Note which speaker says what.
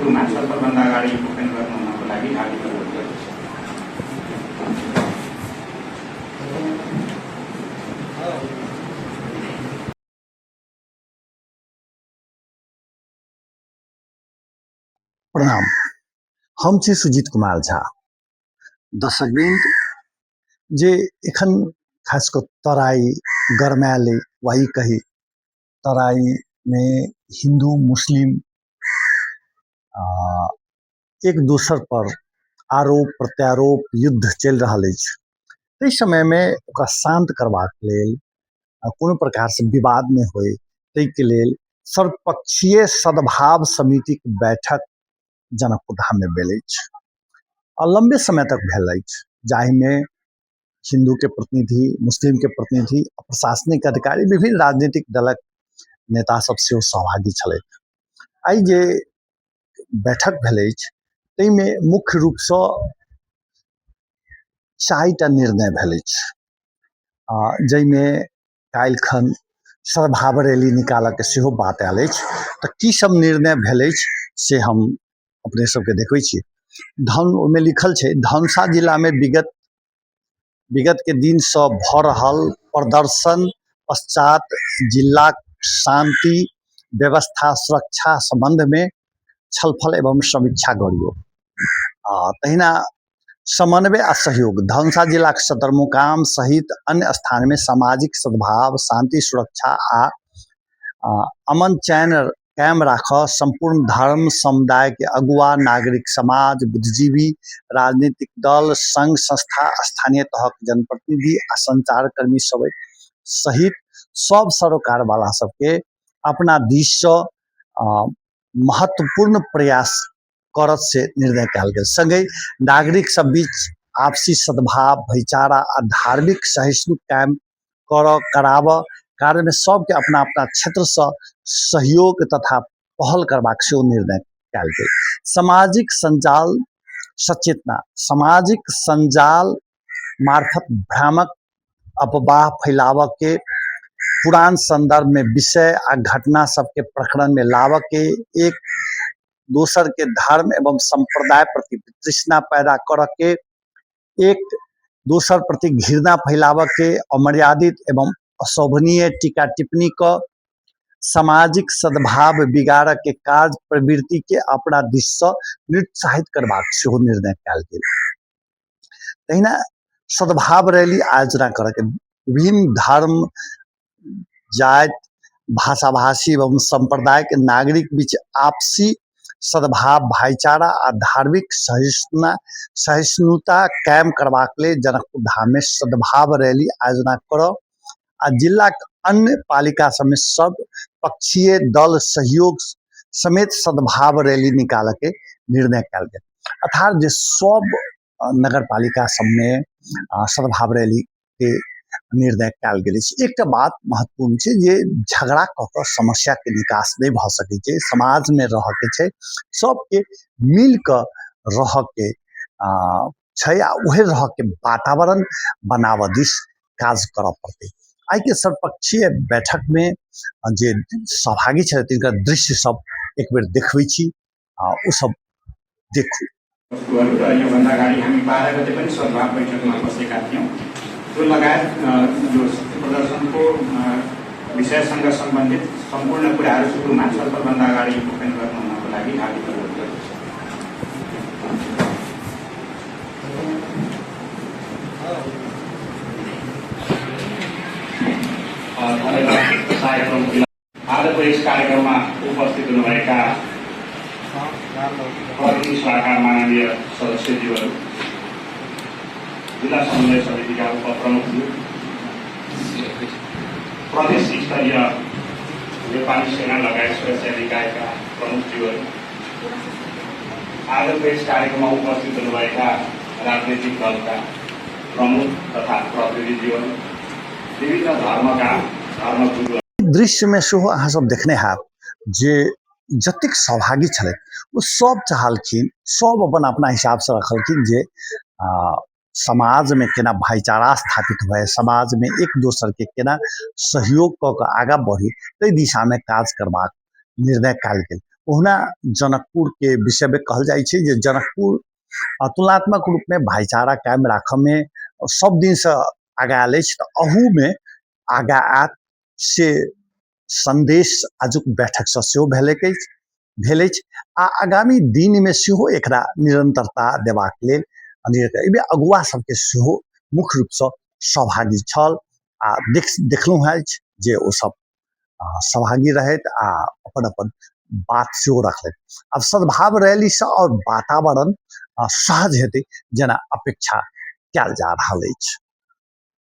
Speaker 1: सुरुमा सबभन्दा अगाडि उपकरण गर्नुको लागि हार्दिक अनुरोध गर्दछु।
Speaker 2: प्रणाम, हम छी सुजीत कुमार झा। दर्शकवृन्द, जे एखन खास कर तराई गरमाले वही कही तराई में हिंदू मुस्लिम एक दूसर पर आरोप प्रत्यारोप युद्ध चल रहा है। इस समय में ओकरा शांत करबाक लेल कोनो प्रकार से विवाद में होए के लेल सर्वपक्षीय सद्भाव समिति की बैठक जनकपुर धाम में भेल और लंबे समय तक भेल जाहि में हिंदू के प्रतिनिधि, मुस्लिम के प्रतिनिधि, प्रशासनिक अधिकारी, विभिन्न राजनीतिक दलक नेता सब से सहभागी छले। आई जे बैठक भेल में मुख्य रूप से 4टा निर्णय भेल जैमें काल्हिखन सद्भाव रैली निकाल के सेहो बात आयल। तो की सब निर्णय भेल से हम अपने सबके देखै छी। में लिखल है, धनुषा जिला में विगत के दिन से भ रहल प्रदर्शन पश्चात जिला शांति व्यवस्था सुरक्षा संबंध में छलफल एवं समीक्षा करियो। तहिना समन्वय आ सहयोग धनुषा जिला के सदरमुकाम सहित अन्य स्थान में सामाजिक सद्भाव शांति सुरक्षा आ अमन चैन कायम राख संपूर्ण धर्म समुदाय के अगुआ, नागरिक समाज, बुद्धिजीवी, राजनीतिक दल, संघ संस्था, स्थानीय तहक जनप्रतिनिधि आ संचार कर्मी सब सहित सब सरोकार वाला सबके अपना दिश से महत्वपूर्ण प्रयास करत से निर्णय कल गया। संगे नागरिक सब बीच आपसी सद्भाव, भाईचारा आ धार्मिक सहिष्णुता कायम कराव कार्य में सबके अपना अपना क्षेत्र से सहयोग तथा पहल करबाक से निर्णय कल गया। सामाजिक संजाल सचेतना, सामाजिक संजाल मार्फत भ्रामक अफवाह फैलाव के, पुरान संदर्भ में विषय आ घटना सबके प्रकरण में लाव के, एक दोसर के धर्म एवं संप्रदाय प्रति तृष्णा पैदा कर के, एक दोसर प्रति घृणा फैलाव के, अमर्यादित एवं अशोभनीय टीका टिप्पणी क सामाजिक सद्भाव बिगाड़ के कार्य प्रवृत्ति के अपना दिश से निरुत्साहित करबाक सेहो निर्णय कल गया। तहिना सद्भाव रैली आयोजना करके विभिन्न धर्म, जात, भाषा भाषी एवं संप्रदाय के नागरिक बीच आपसी सद्भाव, भाईचारा आ धार्मिक सहिष्णुता कायम करबाक ले जनकपुर धाम में सद्भाव रैली आयोजना करो आ जिला के अन्य पालिका सब में सब पक्षीय दल सहयोग समेत सद्भाव रैली निकाल के निर्णय कल गया। अर्थात जो सब नगर पालिका सब में सद्भाव रैली के निर्णय कल गया। एक बात महत्वपूर्ण है, ये झगड़ा कऽ समस्या के निकास नहीं भ सके, समाज में रह के सबके मिल कर रह के वही रह के वातावरण बनाव दिश काज कर पड़ते। आई के सर्वपक्षीय बैठक में जे सहभागी छे तिनका दृश्य सब एक बेर देखबै छी, उ सब देखू।
Speaker 1: योभन्दा अगाडि हामी 12 गते पनि सद्भाव बैठकमा बसेका थियौँ। त्यो लगायत जो प्रदर्शनको विषयसँग सम्बन्धित सम्पूर्ण कुराहरू सुरुमा सबभन्दा अगाडि उपकरण गर्नुको लागि हार्दिक अनुरोध गर्दछु। आजको यस कार्यक्रममा उपस्थित हुनुभएका प्रतिनिधि सभाका माननीय सदस्यज्यूहरू, जिल्ला समन्वय समितिका उपप्रमुखज्यू, प्रदेश स्तरीय नेपाली सेना लगायत सुरक्षा निकायका प्रमुखज्यूहरू, आजको यस कार्यक्रममा उपस्थित हुनुभएका राजनीतिक दलका प्रमुख तथा प्रतिनिधिज्यूहरू, विभिन्न धर्मका धर्मगुरुहरू।
Speaker 2: दृश्य में सेहो अहाँ सब देखने हैब जे जतिक सहभागी छले वो सब चाहलखिन, सब अपन अपना हिसाब से रखलखिन जे समाज में केना भाईचारा स्थापित हुए, समाज में एक दोसर के केना सहयोग क के आगा बढ़ी, ताहि दिशा में काज करबाक निर्णय कल गेल। ओहना जनकपुर के विषय में कहल जाइ छै जे जनकपुर तुलनात्मक रूप में भाईचारा कायम राखऽ में सब दिन से आगा आयल अछि। तऽ अहू में आगा आयत से संदेश आजुक बैठक से सेहो भेल अछि आ आगामी दिन में सेहो एकरा निरंतरता देबाक लेल एहिमे अगुआ सबके सेहो मुख्य रूप से सहभागी छल आ देखलहुँ है जे ओ सब सहभागी रहैत आ अपन अपन बात सेहो रखलथि। अब सद्भाव रैली से और वातावरण सहज हेतै जेना अपेक्षा कयल जा रहल अछि।